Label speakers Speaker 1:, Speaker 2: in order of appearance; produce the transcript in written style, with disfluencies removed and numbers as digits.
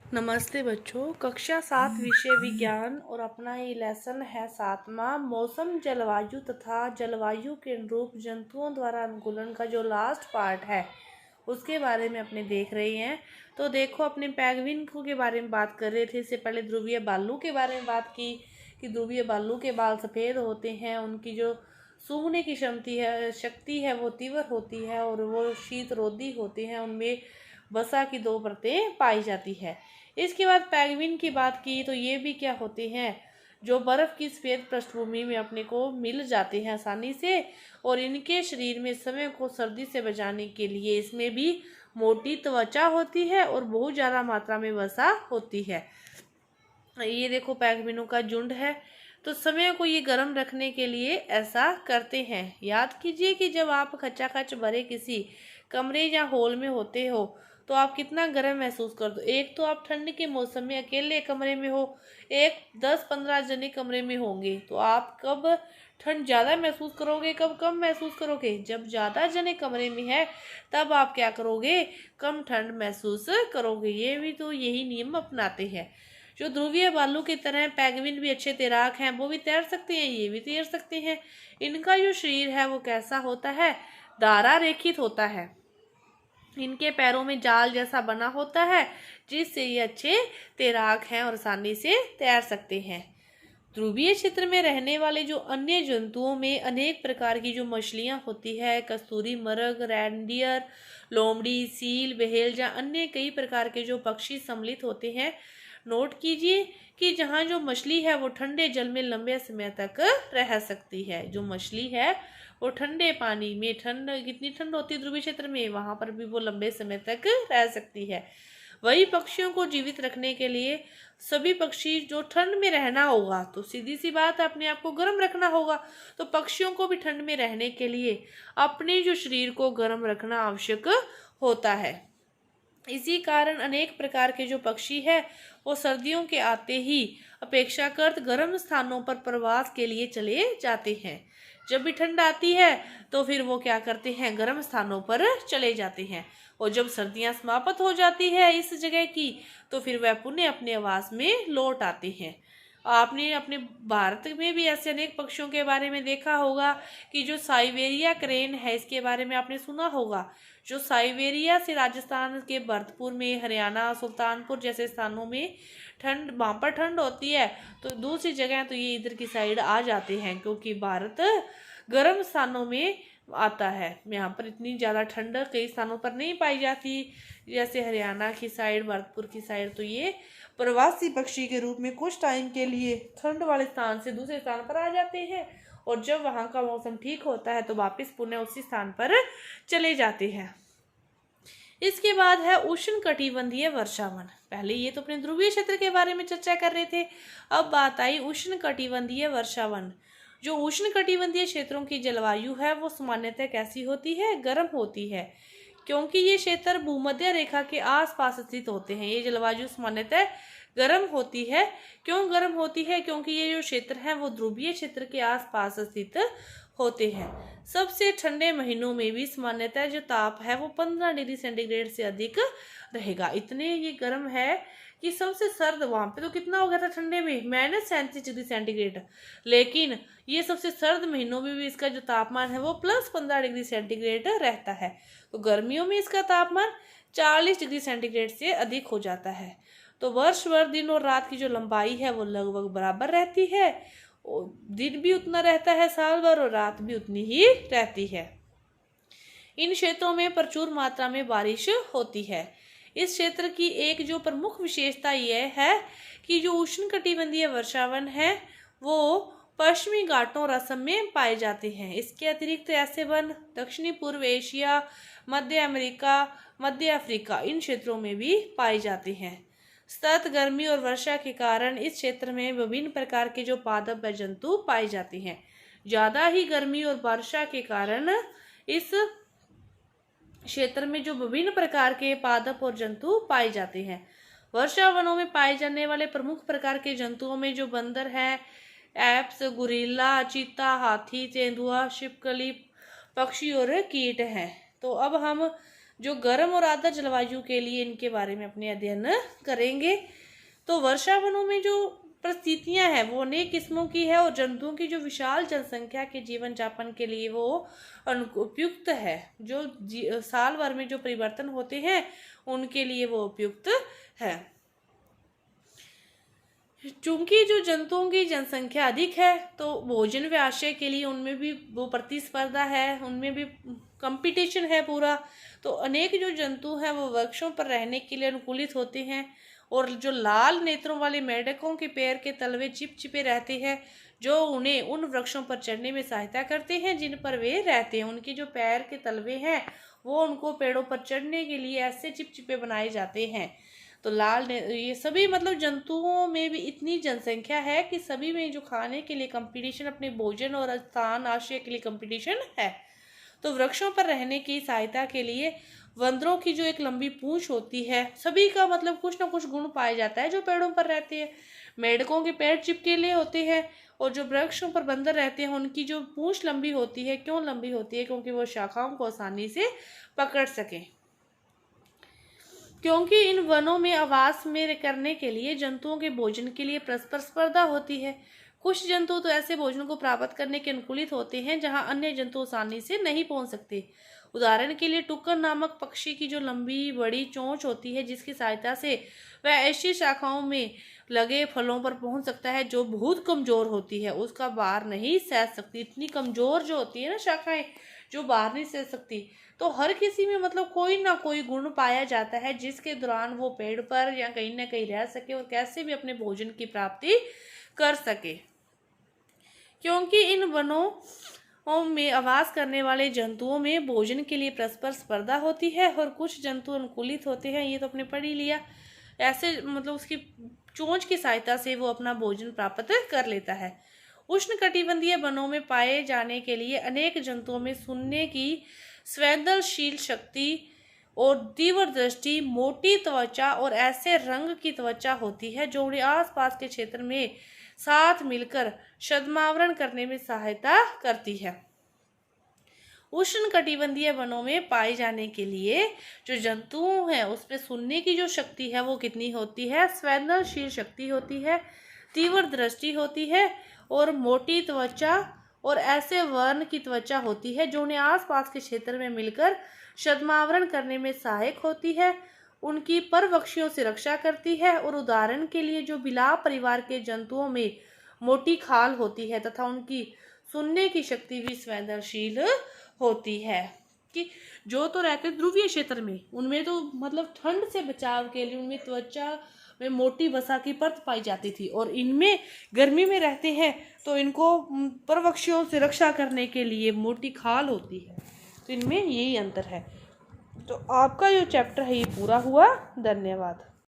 Speaker 1: नमस्ते बच्चों। कक्षा 7 विषय विज्ञान और अपना ये लेसन है 7वां मौसम जलवायु तथा जलवायु के अनुरूप जंतुओं द्वारा अनुकूलन का जो लास्ट पार्ट है उसके बारे में अपने देख रहे हैं। तो देखो, अपने पैंगुइन के बारे में बात कर रहे थे। इससे पहले ध्रुवीय भालू के बारे में बात की कि ध्रुवीय भालू के बाल सफ़ेद होते हैं, उनकी जो सूंघने की शक्ति है वो तीव्र होती है और वो शीतरोधी होते हैं। उनमें वसा की 2 परतें पाई जाती है। इसके बाद पेंगुइन की बात की तो ये भी क्या होते हैं, जो बर्फ की सफेद पृष्ठभूमि में अपने को मिल जाते हैं आसानी से, और इनके शरीर में समय को सर्दी से बचाने के लिए इसमें भी मोटी त्वचा होती है और बहुत ज़्यादा मात्रा में वसा होती है। ये देखो, पेंगुइनों का झुंड है। तो समय को ये गर्म रखने के लिए ऐसा करते हैं। याद कीजिए कि जब आप खचाखच भरे किसी कमरे या हॉल में होते हो तो आप कितना गर्म महसूस करते हो। एक तो आप ठंड के मौसम में अकेले कमरे में हो, एक 10-15 जने कमरे में होंगे, तो आप कब ठंड ज़्यादा महसूस करोगे, कब कम महसूस करोगे। जब ज़्यादा जने कमरे में है तब आप क्या करोगे, कम ठंड महसूस करोगे। ये भी तो यही नियम अपनाते हैं। जो ध्रुवीय भालू की तरह पेंगुइन भी अच्छे तैराक हैं, वो भी तैर सकते हैं, ये भी तैर सकते हैं। इनका जो शरीर है वो कैसा होता है, दायरा रेखित होता है। इनके पैरों में जाल जैसा बना होता है जिससे ये अच्छे तैराक हैं और आसानी से तैर सकते हैं। ध्रुवीय क्षेत्र में रहने वाले जो अन्य जंतुओं में अनेक प्रकार की जो मछलियां होती है, कस्तूरी मृग, रैंडियर, लोमड़ी, सील, व्हेल या अन्य कई प्रकार के जो पक्षी सम्मिलित होते हैं। नोट कीजिए कि जहाँ जो मछली है वो ठंडे जल में लंबे समय तक रह सकती है। जो मछली है वो ठंडे पानी में, ठंड कितनी ठंड होती है ध्रुवीय क्षेत्र में, वहां पर भी वो लंबे समय तक रह सकती है। वही पक्षियों को जीवित रखने के लिए सभी पक्षी जो ठंड में रहना होगा, तो सीधी सी बात है, अपने आप को गर्म रखना होगा। तो पक्षियों को भी ठंड में रहने के लिए अपने जो शरीर को गर्म रखना आवश्यक होता है। इसी कारण अनेक प्रकार के जो पक्षी है वो सर्दियों के आते ही अपेक्षाकृत गर्म स्थानों पर प्रवास के लिए चले जाते हैं। जब भी ठंड आती है तो फिर वो क्या करते हैं, गर्म स्थानों पर चले जाते हैं। और जब सर्दियां समाप्त हो जाती है इस जगह की, तो फिर वह पुनः अपने आवास में लौट आते हैं। आपने अपने भारत में भी ऐसे अनेक पक्षियों के बारे में देखा होगा कि जो साइबेरिया क्रेन है, इसके बारे में आपने सुना होगा। जो साइबेरिया से राजस्थान के भरतपुर में, हरियाणा, सुल्तानपुर जैसे स्थानों में ठंड, वहाँ पर ठंड होती है, तो दूसरी जगह तो ये इधर की साइड आ जाते हैं, क्योंकि भारत गर्म स्थानों में आता है। यहाँ पर इतनी ज़्यादा ठंड कई स्थानों पर नहीं पाई जाती, जैसे हरियाणा की साइड, भरतपुर की साइड। तो ये प्रवासी पक्षी के रूप में कुछ टाइम के लिए ठंड वाले स्थान से दूसरे स्थान पर आ जाते हैं, और जब वहाँ का मौसम ठीक होता है तो वापस पुनः उसी स्थान पर चले जाते हैं। इसके बाद है उष्ण कटिबंधीय वर्षावन। पहले ये तो अपने ध्रुवीय क्षेत्र के बारे में चर्चा कर रहे थे, अब बात आई उष्ण कटिबंधीय वर्षावन। जो उष्ण कटिबंधीय क्षेत्रों की जलवायु है वो सामान्यतः कैसी होती है, गर्म होती है, क्योंकि ये क्षेत्र भूमध्य रेखा के आसपास स्थित होते हैं। ये जलवायु सामान्यतः गर्म होती है। क्यों गर्म होती है, क्योंकि ये जो क्षेत्र है वो ध्रुवीय क्षेत्र के आसपास स्थित होते हैं। सबसे ठंडे महीनों में भी सामान्यतः जो ताप है वो 15 डिग्री सेंटीग्रेड से अधिक रहेगा। इतने ये गर्म है कि सबसे सर्द वहां पे तो कितना हो गया था ठंडे में, -37 डिग्री सेंटीग्रेड, लेकिन ये सबसे सर्द महीनों में भी इसका जो तापमान है वो +15 डिग्री सेंटीग्रेड रहता है। तो गर्मियों में इसका तापमान 40 डिग्री सेंटीग्रेड से अधिक हो जाता है। तो वर्ष भर दिन और रात की जो लंबाई है वो लगभग बराबर रहती है। दिन भी उतना रहता है साल भर, और रात भी उतनी ही रहती है। इन क्षेत्रों में प्रचुर मात्रा में बारिश होती है। इस क्षेत्र की एक जो प्रमुख विशेषता यह है कि जो उष्णकटिबंधीय वर्षावन है वो पश्चिमी घाटों और असम में पाए जाते हैं। इसके अतिरिक्त ऐसे वन दक्षिणी पूर्व एशिया, मध्य अमेरिका, मध्य अफ्रीका, इन क्षेत्रों में भी पाए जाते हैं। सतत गर्मी और वर्षा के कारण इस क्षेत्र में विभिन्न प्रकार के जो पादप व जंतु पाए जाते हैं। ज्यादा ही गर्मी और वर्षा के कारण इस क्षेत्र में जो विभिन्न प्रकार के पादप और जंतु पाए जाते हैं। वर्षा वनों में पाए जाने वाले प्रमुख प्रकार के जंतुओं में जो बंदर है, एप्स, गुरिल्ला, चीता, हाथी, तेंदुआ, छिपकली, पक्षी और कीट हैं। तो अब हम जो गर्म और आर्द्र जलवायु के लिए इनके बारे में अपने अध्ययन करेंगे। तो वर्षा वनों में जो परिस्थितियां हैं वो अनेक किस्मों की है और जंतुओं की जो विशाल जनसंख्या के जीवन यापन के लिए वो उपयुक्त है। जो साल भर में जो परिवर्तन होते हैं उनके लिए वो उपयुक्त है। चूंकि जो जंतुओं की जनसंख्या अधिक है तो भोजन व आश्रय के लिए उनमें भी वो प्रतिस्पर्धा है, उनमें भी कंपटीशन है पूरा। तो अनेक जो जंतु हैं वो वृक्षों पर रहने के लिए अनुकूलित होते हैं और जो लाल नेत्रों वाले मेंढकों के पैर के तलवे चिपचिपे रहते हैं जो उन्हें उन वृक्षों पर चढ़ने में सहायता करते हैं जिन पर वे रहते हैं। उनके जो पैर के तलवे हैं वो उनको पेड़ों पर चढ़ने के लिए ऐसे चिपचिपे बनाए जाते हैं। तो ये सभी मतलब जंतुओं में भी इतनी जनसंख्या है कि सभी में जो खाने के लिए कंपटीशन, अपने भोजन और स्थान आश्रय के लिए कंपटीशन है। तो वृक्षों पर रहने की सहायता के लिए बंदरों की जो एक लंबी पूंछ होती है, सभी का मतलब कुछ ना कुछ गुण पाया जाता है जो पेड़ों पर रहते हैं। मेंढकों के पैर चिपकेले होते हैं और जो वृक्षों पर बंदर रहते हैं उनकी जो पूंछ लंबी होती है। क्यों लंबी होती है? क्योंकि वो शाखाओं को आसानी से पकड़ सके। क्योंकि इन वनों में आवास में करने के लिए जंतुओं के भोजन के लिए परस्पर स्पर्धा होती है। कुछ जंतु तो ऐसे भोजन को प्राप्त करने के अनुकूलित होते हैं जहां अन्य जंतु आसानी से नहीं पहुंच सकते। उदाहरण के लिए टुक्कर नामक पक्षी की जो लंबी बड़ी चोंच होती है जिसकी सहायता से वह ऐसी शाखाओं में लगे फलों पर पहुंच सकता है जो बहुत कमजोर होती है, उसका भार नहीं सह सकती। इतनी कमजोर जो होती है ना शाखाएं, जो भार नहीं सह सकती। तो हर किसी में मतलब कोई ना कोई गुण पाया जाता है जिसके दौरान वो पेड़ पर या कहीं ना कहीं रह सके और कैसे भी अपने भोजन की प्राप्ति कर सके। क्योंकि इन वनों में आवास करने वाले जंतुओं में भोजन के लिए परस्पर स्पर्धा होती है और कुछ जंतु अनुकूलित होते हैं, ये तो अपने पढ़ ही लिया। ऐसे मतलब उसकी चोंच की सहायता से वो अपना भोजन प्राप्त कर लेता है। उष्णकटिबंधीय वनों में पाए जाने के लिए अनेक जंतुओं में सुनने की संवेदनशील शक्ति और तीव्र दृष्टि, मोटी त्वचा और ऐसे रंग की त्वचा होती है जो उन्हें आसपास के क्षेत्र में साथ मिलकर छद्मावरण करने में सहायता करती है। उष्णकटिबंधीय वनों में पाए जाने के लिए जो जंतु हैं उसमें सुनने की जो शक्ति है वो कितनी होती है? संवेदनशील शक्ति होती है, तीव्र दृष्टि होती है और मोटी त्वचा और ऐसे वर्ण की त्वचा होती है जो उन्हें आसपास के क्षेत्र में मिलकर छद्मावरण करने में सहायक होती है, उनकी परवक्षियों से रक्षा करती है। और उदाहरण के लिए जो बिलाव परिवार के जंतुओं में मोटी खाल होती है तथा उनकी सुनने की शक्ति भी संवेदनशील होती है। कि जो तो रहते ध्रुवीय क्षेत्र में, उनमें तो मतलब ठंड से बचाव के लिए उनमें त्वचा में मोटी वसा की परत पाई जाती थी और इनमें गर्मी में रहते हैं तो इनको परवक्षियों से रक्षा करने के लिए मोटी खाल होती है। तो इनमें यही अंतर है। तो आपका जो चैप्टर है ये पूरा हुआ। धन्यवाद।